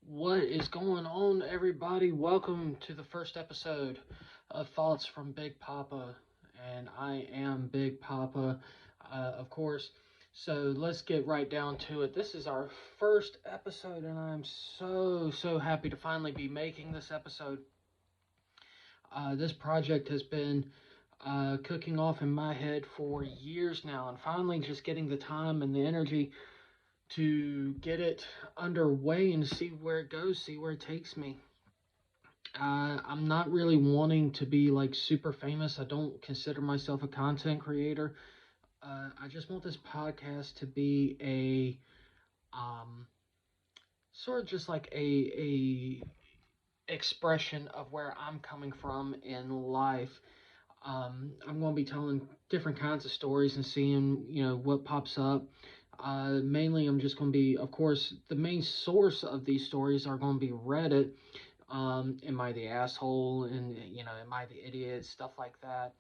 What is going on, everybody? Welcome to the first episode of Thoughts from Big Poppa, and I am Big Poppa, of course. So let's get right down to it. This is our first episode, and I'm so happy to finally be making this episode. This project has been cooking off in my head for years now, and finally just getting the time and the energy to get it underway and see where it goes, see where it takes me. I'm not really wanting to be like super famous. I don't consider myself a content creator. I just want this podcast to be sort of just like a expression of where I'm coming from in life. I'm going to be telling different kinds of stories and seeing, what pops up. Mainly, I'm just going to be, of course, the main source of these stories are going to be Reddit. Am I the asshole? And, am I the idiot? Stuff like that.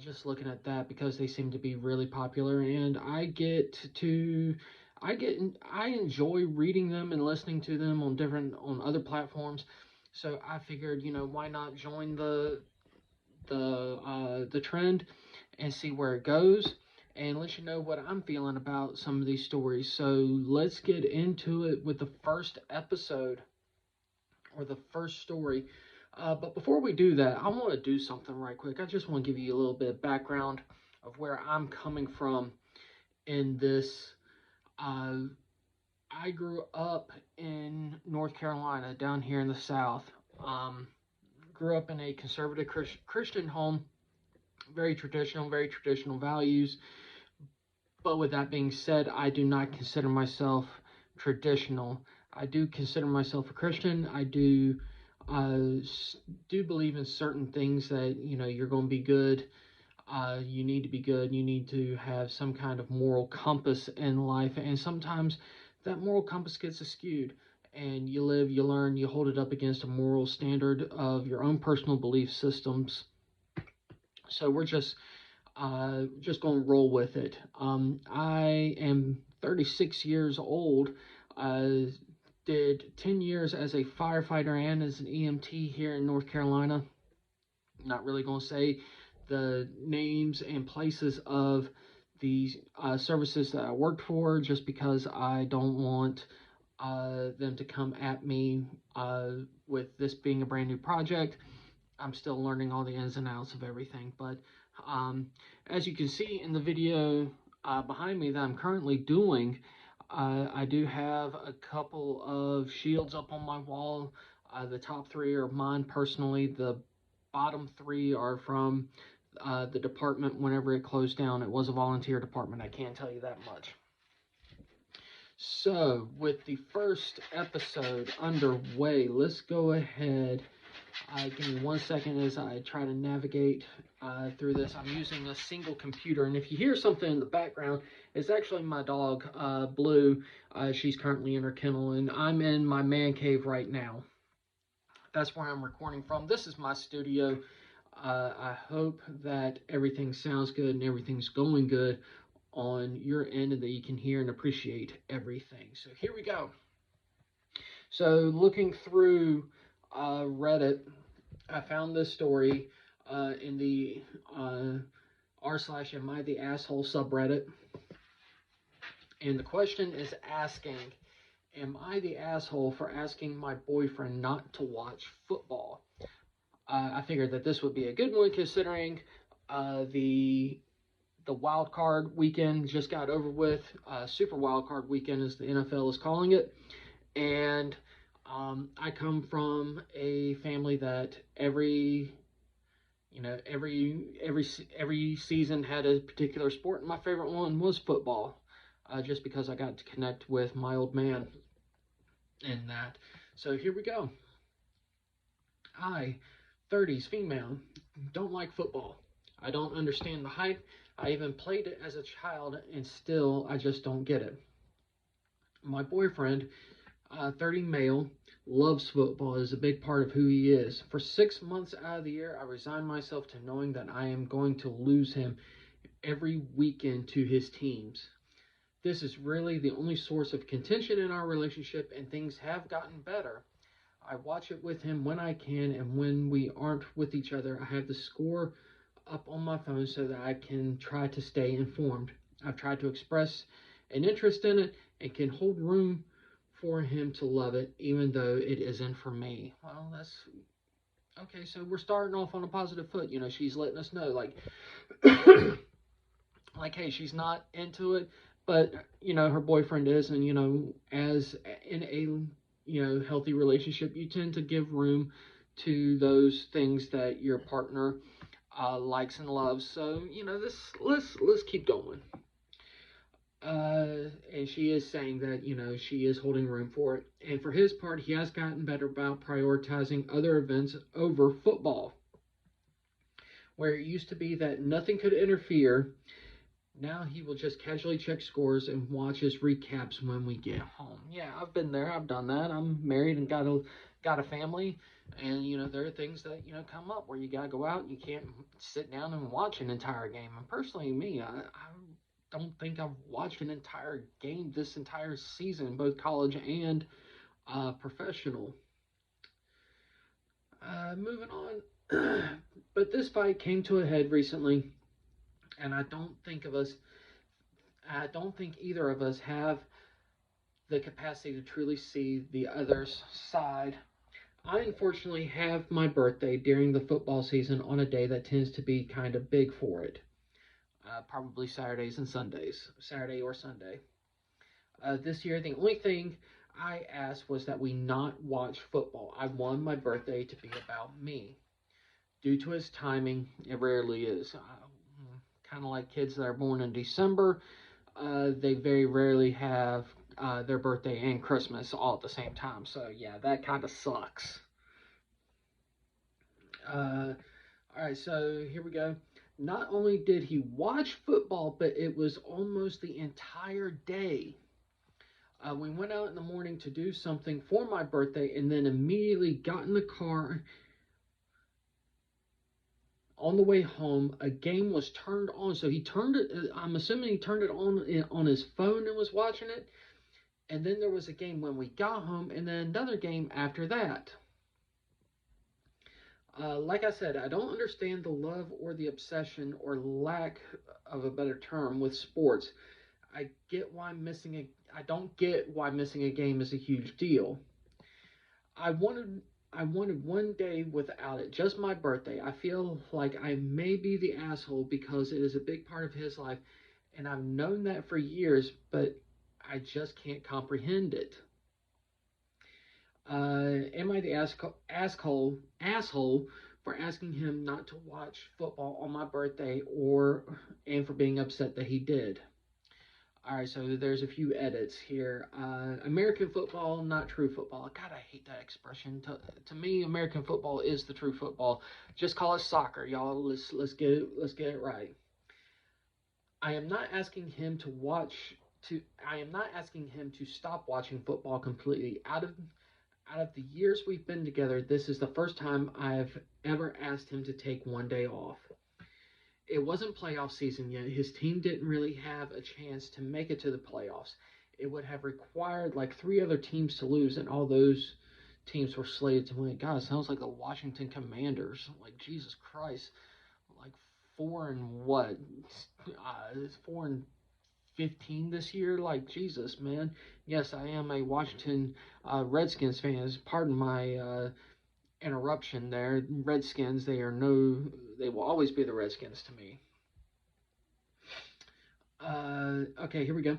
Just looking at that because they seem to be really popular, and I enjoy reading them and listening to them on other platforms. So I figured, why not join the trend and see where it goes and let you know what I'm feeling about some of these stories. So let's get into it with the first episode or the first story. But before we do that, I want to do something right quick. I just want to give you a little bit of background of where I'm coming from in this. Uh, I grew up in North Carolina, down here in the South. Um, Grew up in a conservative Christian home, very traditional values. But with that being said, I do not consider myself traditional. I do consider myself a Christian. I uh, do believe in certain things that you're going to be good. You need to be good. You need to have some kind of moral compass in life, and sometimes that moral compass gets skewed. And you live, you learn, you hold it up against a moral standard of your own personal belief systems. So we're just going to roll with it. I am 36 years old. Uh, did 10 years as a firefighter and as an EMT here in North Carolina. Not really going to say the names and places of the services that I worked for just because I don't want them to come at me with this being a brand new project. I'm still learning all the ins and outs of everything. But um, as you can see in the video behind me that I'm currently doing, I do have a couple of shields up on my wall. The top three are mine personally. The bottom three are from the department whenever it closed down. It was a volunteer department, I can't tell you that much. So, with the first episode underway, let's go ahead. Give me 1 second as I try to navigate through this. I'm using a single computer, and if you hear something in the background, it's actually my dog, Blue. She's currently in her kennel, and I'm in my man cave right now. That's where I'm recording from. This is my studio. I hope that everything sounds good and everything's going good on your end and that you can hear and appreciate everything. So here we go. So looking through Reddit, I found this story in the r/am I the asshole subreddit, and the question is asking, am I the asshole for asking my boyfriend not to watch football? I figured that this would be a good one considering the wild card weekend just got over with. Super wild card weekend, as the NFL is calling it, and I come from a family that every season had a particular sport, and my favorite one was football, just because I got to connect with my old man in that. So here we go. I, 30s female, don't like football. I don't understand the hype. I even played it as a child, and still I just don't get it. My boyfriend, 30 male, loves football, is a big part of who he is. For 6 months out of the year, I resign myself to knowing that I am going to lose him every weekend to his teams. This is really the only source of contention in our relationship, and things have gotten better. I watch it with him when I can, and when we aren't with each other, I have the score up on my phone so that I can try to stay informed. I've tried to express an interest in it and can hold room for him to love it, even though it isn't for me. Well, that's okay. So we're starting off on a positive foot. She's letting us know, like, like, hey, she's not into it, but her boyfriend is, and as in a healthy relationship, you tend to give room to those things that your partner likes and loves. So this let's keep going. And she is saying that she is holding room for it, and for his part, he has gotten better about prioritizing other events over football, where it used to be that nothing could interfere. Now he will just casually check scores and watch his recaps when we get home. Yeah, I've been there. I've done that. I'm married and got a family, and there are things that come up where you gotta go out and you can't sit down and watch an entire game. And personally, me, I don't think I've watched an entire game this entire season, both college and professional. Moving on, but this fight came to a head recently, and I don't think either of us have the capacity to truly see the other's side. I unfortunately have my birthday during the football season on a day that tends to be kind of big for it. Probably Saturdays and Sundays, Saturday or Sunday. This year, the only thing I asked was that we not watch football. I want my birthday to be about me. Due to its timing, it rarely is. Kind of like kids that are born in December, they very rarely have their birthday and Christmas all at the same time. So yeah, that kind of sucks. All right, so here we go. Not only did he watch football, but it was almost the entire day. We went out in the morning to do something for my birthday, and then immediately got in the car. On the way home, a game was turned on, so he turned it. I'm assuming he turned it on his phone and was watching it. And then there was a game when we got home, and then another game after that. Like I said, I don't understand the love or the obsession, or lack of a better term, with sports. I don't get why missing a game is a huge deal. I wanted I wanted one day without it, just my birthday. I feel like I may be the asshole because it is a big part of his life, and I've known that for years, but I just can't comprehend it. Am I the asshole for asking him not to watch football on my birthday, or and for being upset that he did? All right, so there's a few edits here. American football, not true football. God, I hate that expression. To me, American football is the true football. Just call it soccer, y'all. Let's get it right. I am not asking him to watch to. I am not asking him to stop watching football completely. Out of the years we've been together, this is the first time I've ever asked him to take one day off. It wasn't playoff season yet. His team didn't really have a chance to make it to the playoffs. It would have required like three other teams to lose, and all those teams were slated to win. God, it sounds like the Washington Commanders. Like, Jesus Christ. Like, four and what? 4-15 this year? Like, Jesus, man. Yes, I am a Washington Redskins fan. Pardon my interruption there. Redskins, they will always be the Redskins to me. Okay, here we go.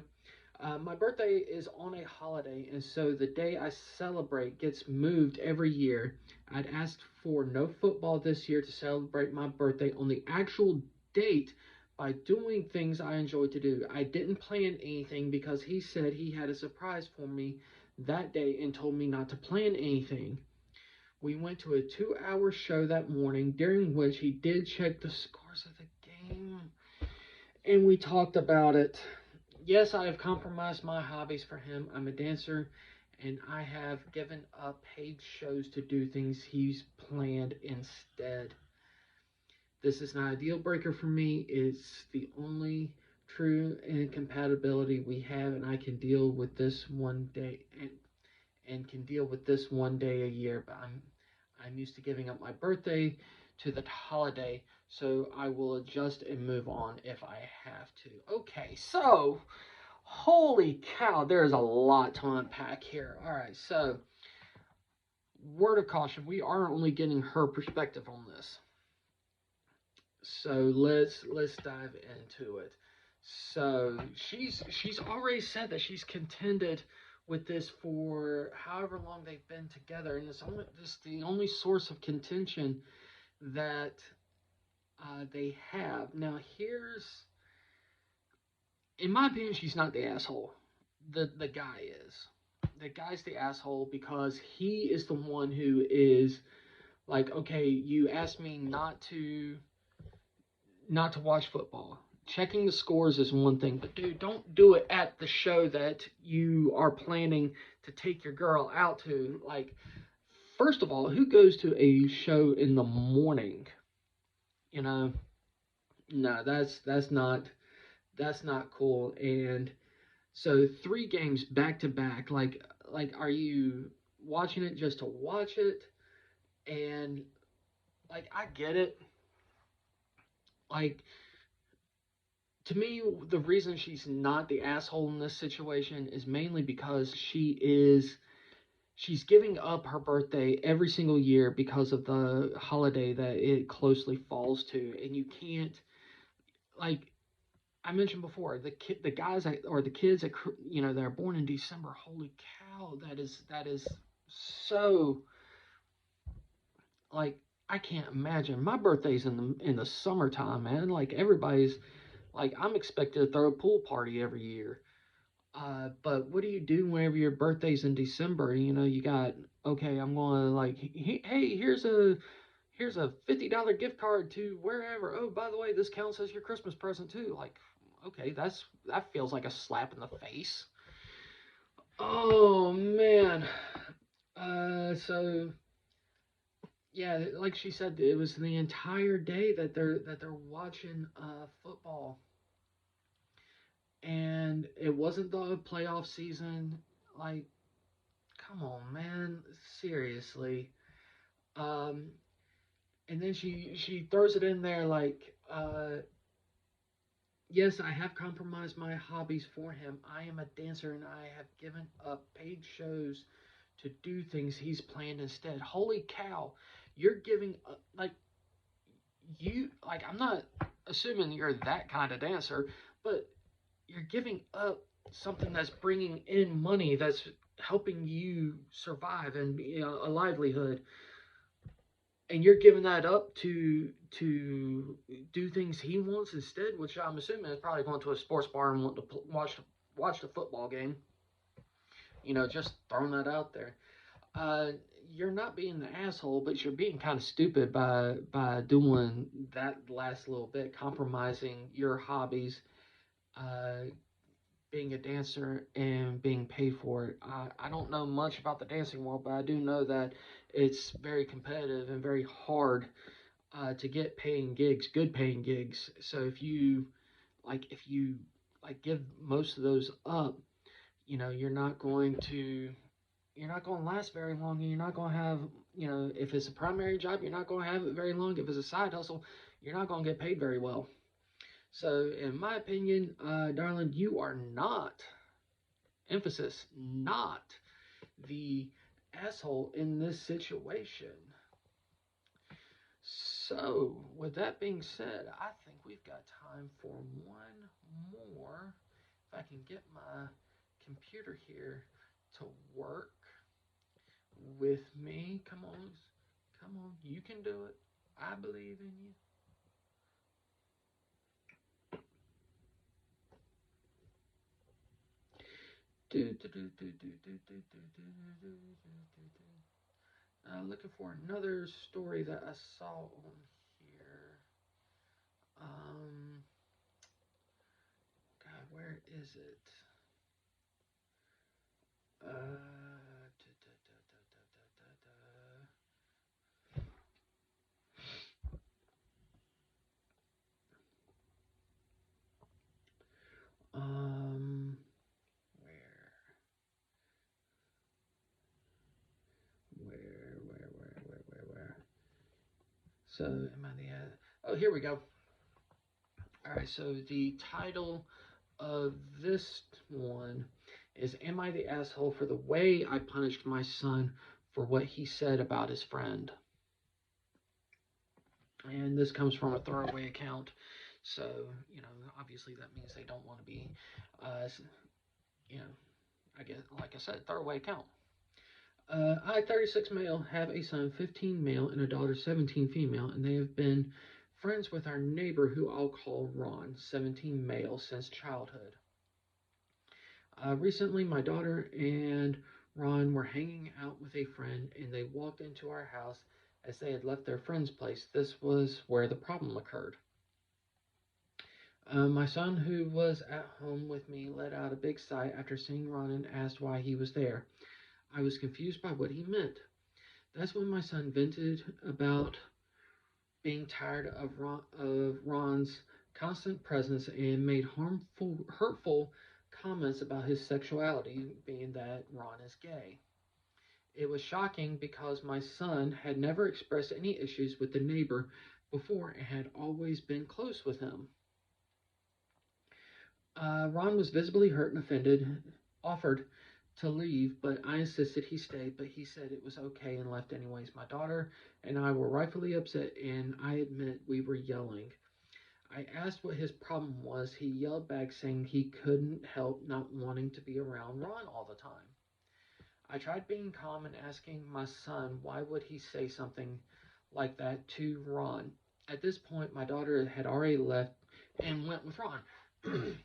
My birthday is on a holiday, and so the day I celebrate gets moved every year. I'd asked for no football this year to celebrate my birthday on the actual date by doing things I enjoy to do. I didn't plan anything because he said he had a surprise for me that day and told me not to plan anything. We went to a 2-hour show that morning, during which he did check the scores of the game, and we talked about it. Yes, I have compromised my hobbies for him. I'm a dancer, and I have given up paid shows to do things he's planned instead. This is not a deal breaker for me. It's the only true incompatibility we have, and I can deal with this one day, and can deal with this one day a year. But I'm used to giving up my birthday to the holiday, so I will adjust and move on if I have to. Okay, so holy cow, there's a lot to unpack here. All right, so word of caution, we are only getting her perspective on this. So let's dive into it. So she's already said that she's contended with this for however long they've been together, and it's only this the only source of contention that they have. Now here's, in my opinion, she's not the asshole. The guy is. The guy's the asshole because he is the one who is like, okay, you asked me not to watch football. Checking the scores is one thing, but dude, don't do it at the show that you are planning to take your girl out to. Like, first of all, who goes to a show in the morning? You know, no, that's not cool. And so 3 games back to back. Like, are you watching it just to watch it? And like, I get it. Like, to me, the reason she's not the asshole in this situation is mainly because she's giving up her birthday every single year because of the holiday that it closely falls to, and you can't, like I mentioned before, the guys or the kids that that are born in December. Holy cow, that is so, like, I can't imagine. My birthday's in the summertime, man. Like, everybody's, like, I'm expected to throw a pool party every year. But what do you do whenever your birthday's in December? You got, okay, I'm going to, like, hey, here's a $50 gift card to wherever. Oh, by the way, this counts as your Christmas present too. Like, okay, that feels like a slap in the face. Oh man. So yeah, like she said, it was the entire day that they're watching football, and it wasn't the playoff season. Like, come on, man, seriously. Um, and then she throws it in there like, yes, I have compromised my hobbies for him. I am a dancer, and I have given up paid shows to do things he's planned instead. Holy cow, you're giving up, like, I'm not assuming you're that kind of dancer, but you're giving up something that's bringing in money, that's helping you survive and, a livelihood, and you're giving that up to do things he wants instead, which I'm assuming is probably going to a sports bar and want to watch the football game. Just throwing that out there. Uh, you're not being the asshole, but you're being kind of stupid by doing that last little bit, compromising your hobbies, uh, being a dancer and being paid for it. I don't know much about the dancing world, but I do know that it's very competitive and very hard to get paying gigs, good paying gigs. So if you give most of those up, you're not going to last very long, and you're not going to have, if it's a primary job, you're not going to have it very long. If it's a side hustle, you're not going to get paid very well. So, in my opinion, darling, you are not, emphasis, not the asshole in this situation. So, with that being said, I think we've got time for one more. If I can get my computer here to work with me. Come on. Come on. You can do it. I believe in you. Looking for another story that I saw on here. Um, God, where is it? Uh, So, am I the... Oh, here we go. Alright, so the title of this one is Am I the Asshole for the Way I Punished My Son for What He Said About His Friend? And this comes from a throwaway account. So, obviously that means they don't want to be, you know, I guess, like I said, throwaway account. I, 36 male, have a son, 15 male, and a daughter, 17 female, and they have been friends with our neighbor, who I'll call Ron, 17 male, since childhood. Recently, my daughter and Ron were hanging out with a friend, and they walked into our house as they had left their friend's place. This was where the problem occurred. My son, who was at home with me, let out a big sigh after seeing Ron and asked why he was there. I was confused by what he meant. That's when my son vented about being tired of Ron's constant presence and made hurtful comments about his sexuality, being that Ron is gay. It was shocking because my son had never expressed any issues with the neighbor before and had always been close with him. Ron was visibly hurt and offended, offered to leave, but I insisted he stayed, but he said it was okay and left anyways. My daughter and I were rightfully upset, and I admit we were yelling. I asked what his problem was. He yelled back saying he couldn't help not wanting to be around Ron all the time. I tried being calm and asking my son why would he say something like that to Ron. At this point, my daughter had already left and went with Ron.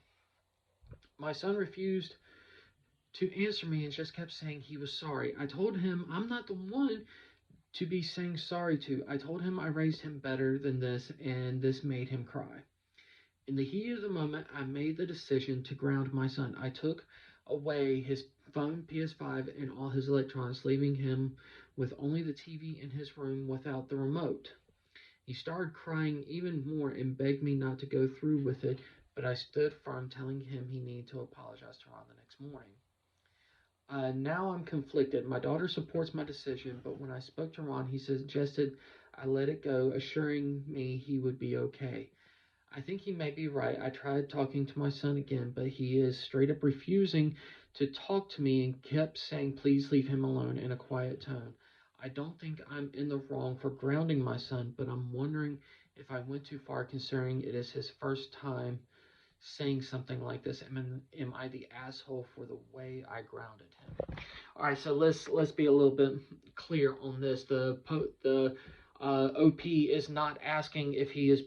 My son refused to answer me and just kept saying he was sorry. I told him I'm not the one to be saying sorry to. I told him I raised him better than this, and this made him cry. In the heat of the moment, I made the decision to ground my son. I took away his phone, PS5, and all his electronics, leaving him with only the TV in his room without the remote. He started crying even more and begged me not to go through with it, but I stood firm, telling him he needed to apologize to Ron the next morning. Now I'm conflicted. My daughter supports my decision, but when I spoke to Ron, he suggested I let it go, assuring me he would be okay. I think he may be right. I tried talking to my son again, but he is straight up refusing to talk to me and kept saying, please leave him alone, in a quiet tone. I don't think I'm in the wrong for grounding my son, but I'm wondering if I went too far, considering it is his first time saying something like this. Am I the asshole for the way I grounded him? All right, so let's be a little bit clear on this. The OP is not asking if he is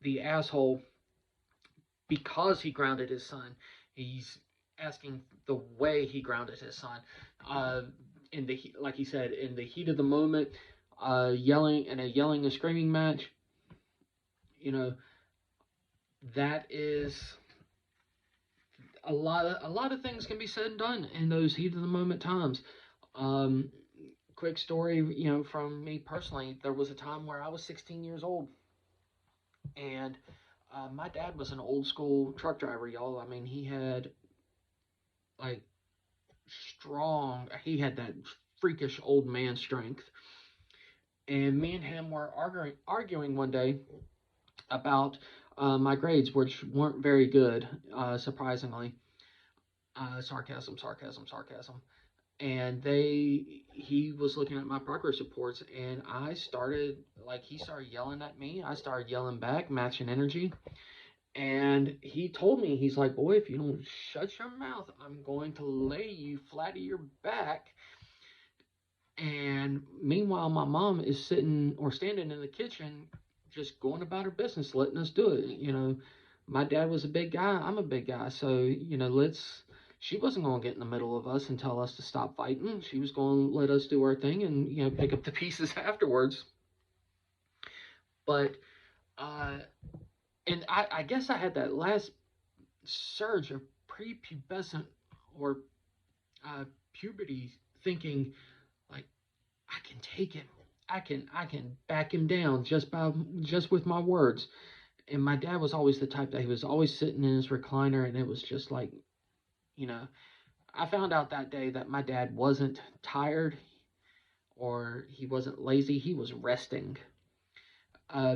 the asshole because he grounded his son. He's asking the way he grounded his son. In the like he said, in the heat of the moment, yelling and screaming match. That is a lot of things can be said and done in those heat of the moment times. Quick story, from me personally. There was a time where I was 16 years old, and my dad was an old school truck driver, y'all. I mean, he had like he had that freakish old man strength. And me and him were arguing one day about my grades, which weren't very good, surprisingly. Sarcasm, sarcasm, sarcasm. And he was looking at my progress reports, and he started yelling at me. I started yelling back, matching energy. And he told me, he's like, boy, if you don't shut your mouth, I'm going to lay you flat on your back. And meanwhile, my mom is sitting or standing in the kitchen, just going about her business, letting us do it. My dad was a big guy. I'm a big guy. So, she wasn't going to get in the middle of us and tell us to stop fighting. She was going to let us do our thing and, pick up the pieces afterwards. But, and I guess I had that last surge of prepubescent or puberty thinking, like, I can take it. I can back him down just with my words. And my dad was always the type that he was always sitting in his recliner, and it was just like, I found out that day that my dad wasn't tired or he wasn't lazy. He was resting.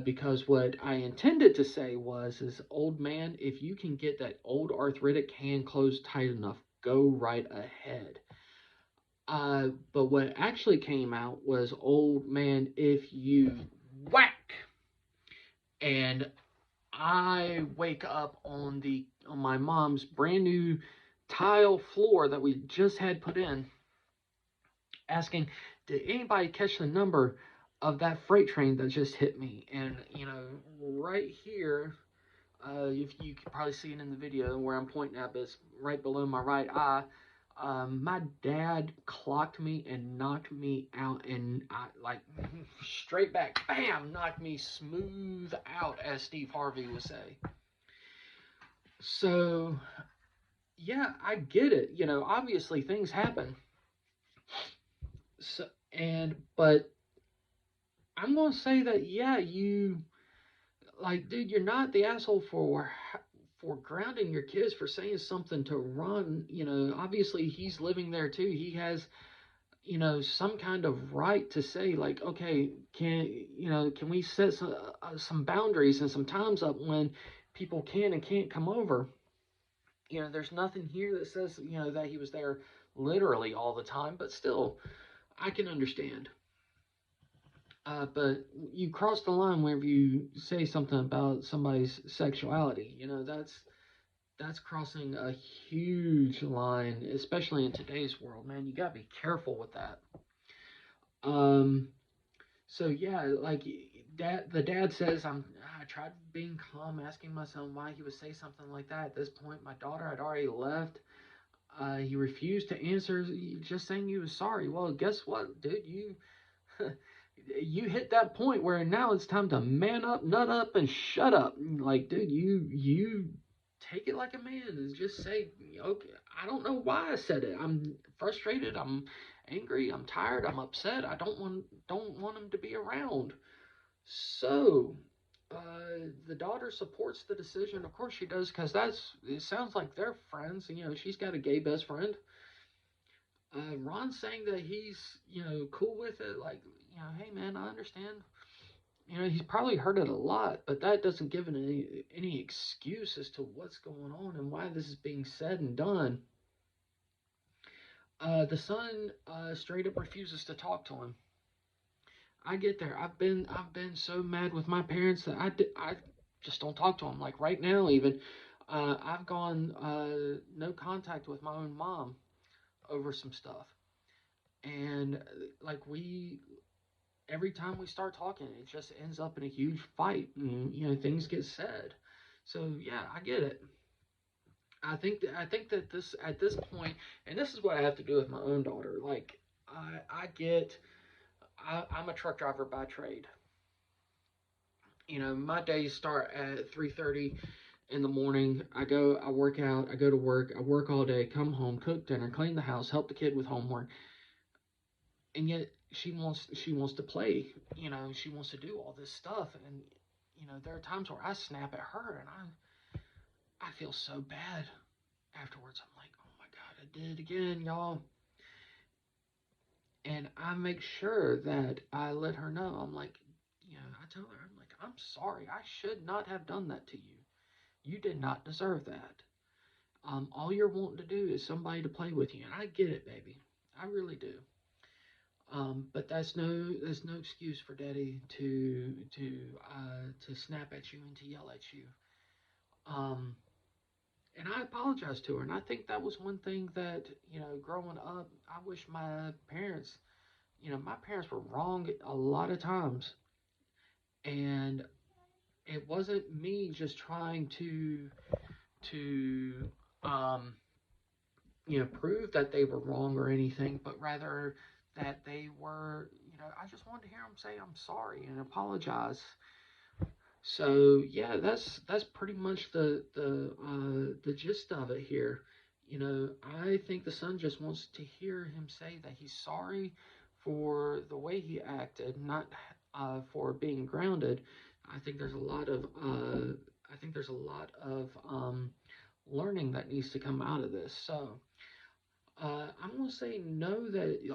because what I intended to say is, old man, if you can get that old arthritic hand closed tight enough, go right ahead. But what actually came out was, old man, if you whack, and I wake up on my mom's brand new tile floor that we just had put in, asking, did anybody catch the number of that freight train that just hit me? And right here, if you can probably see it in the video where I'm pointing at, but it's right below my right eye. My dad clocked me and knocked me out, and I like straight back, bam, knocked me smooth out, as Steve Harvey would say. So yeah, I get it. Obviously things happen. So but I'm gonna say that, yeah, you, like, dude, you're not the asshole for grounding your kids, for saying something to Ron. Obviously he's living there too. He has, some kind of right to say, like, okay, can we set some boundaries and some times up when people can and can't come over. There's nothing here that says, that he was there literally all the time, but still, I can understand. But you cross the line whenever you say something about somebody's sexuality. That's crossing a huge line, especially in today's world, man. You gotta be careful with that. Um, so yeah, like, the dad says, I tried being calm, asking my son why he would say something like that. At this point, my daughter had already left. He refused to answer, just saying he was sorry. Well, guess what, dude? You hit that point where now it's time to man up, nut up, and shut up. Like, dude, you take it like a man and just say, okay, I don't know why I said it. I'm frustrated. I'm angry. I'm tired. I'm upset. I don't want him to be around. So, the daughter supports the decision. Of course she does, because it sounds like they're friends. She's got a gay best friend. Ron's saying that he's, cool with it. Like, hey man, I understand. He's probably heard it a lot, but that doesn't give it any excuse as to what's going on and why this is being said and done. The son straight up refuses to talk to him. I get there. I've been so mad with my parents that I just don't talk to them. Like right now, even I've gone no contact with my own mom over some stuff, and like, every time we start talking, it just ends up in a huge fight, and things get said. So yeah, I get it. I think that this, at this point, and this is what I have to do with my own daughter. Like, I get, I'm a truck driver by trade. My days start at 3:30 in the morning. I work out, I go to work, I work all day, come home, cook dinner, clean the house, help the kid with homework, and yet she wants to play. She wants to do all this stuff, and there are times where I snap at her, and I feel so bad afterwards. I'm like, oh my god, I did it again, y'all. And I make sure that I let her know. I'm like, I tell her, I'm like, I'm sorry, I should not have done that to you. You did not deserve that. All you're wanting to do is somebody to play with you, and I get it, baby. I really do. But that's no excuse for daddy to snap at you and to yell at you. Um, and I apologize to her, and I think that was one thing that, growing up, I wish my parents were wrong a lot of times, and it wasn't me just trying to um prove that they were wrong or anything, but rather that they were, I just wanted to hear them say I'm sorry and apologize. So yeah, that's pretty much the gist of it here. I think the son just wants to hear him say that he's sorry for the way he acted, not for being grounded. I think there's a lot of learning that needs to come out of this. So I'm gonna say no,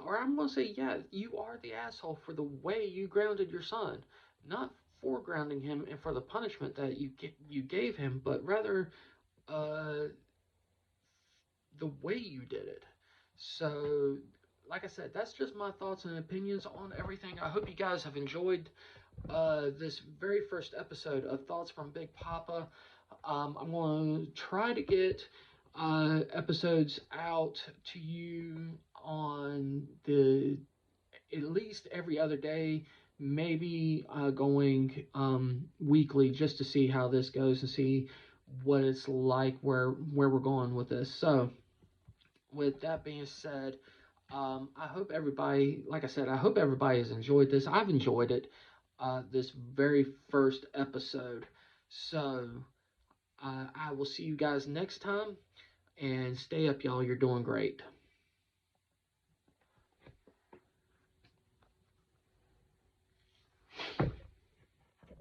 or I'm gonna say, yeah, you are the asshole for the way you grounded your son, not foregrounding him and for the punishment that you gave him, but rather uh, the way you did it. So, like I said, that's just my thoughts and opinions on everything. I hope you guys have enjoyed this very first episode of Thoughts from Big Poppa. I'm going to try to get episodes out to you on the at least every other day, maybe going weekly, just to see how this goes and see what it's like, where we're going with this. So, with that being said, I hope everybody, like I said, I hope everybody has enjoyed this. I've enjoyed it, this very first episode. So, I will see you guys next time, and stay up, y'all. You're doing great.